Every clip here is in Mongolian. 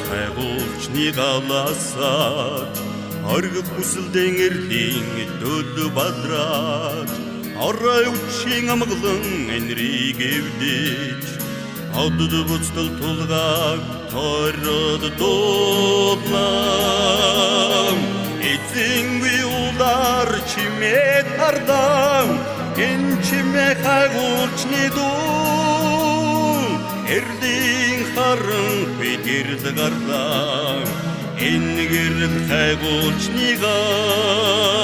хайгуулчны галасаад оргил бүсэлдэн эрлийн дөлө бадраад орой үчийн амглан энрийг эвдэж одд буцтал тулгааг тойроод дуулнам эзэнгүй улаар чимээ тардам энэ чимээ хайгуулчны дуу эрлийн харан бид гэрэл гарлаа энэ гэрэл хайгуулчны гал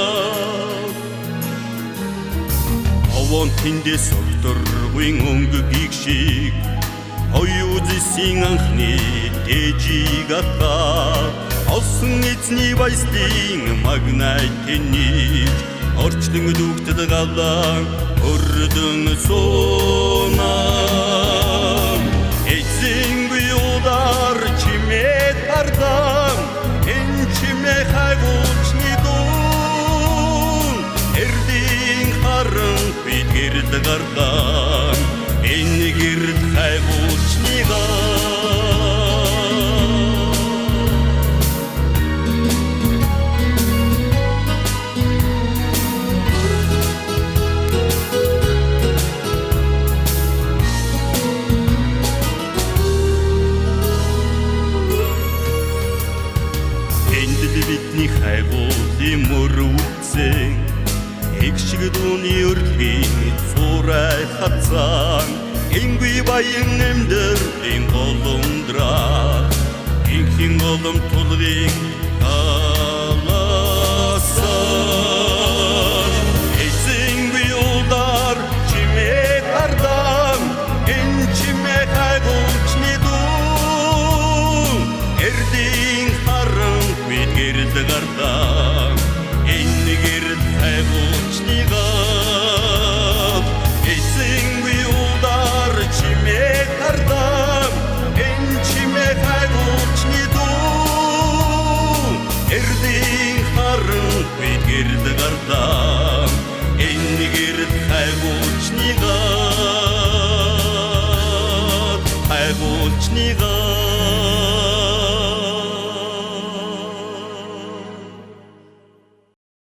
овон тэндээс өдөргүй өнгөгийг шиг оюузсын анхны дэжиг атаа олсон эзний баяслын магнайтны орчлон дүүгтэл галаа өрдөн суунаа эзэнгүй улаар чимээ тардам энэ чимээ хайгуулчны дуу эрлийн харан бид гэрэл гарлаа энэ гэрэл хайгуулчны бидний хайгуулын мөр үцэн их шиг дууны өрхийн зурай хацаан энгүй баян эмдэрлийн голомдраа инхийн голом тулгын аласан эзэнгүй улаар чимээ тардам энэ чимээ хайгуулчны дуу эрлийн харан бид гэрэл гарлаа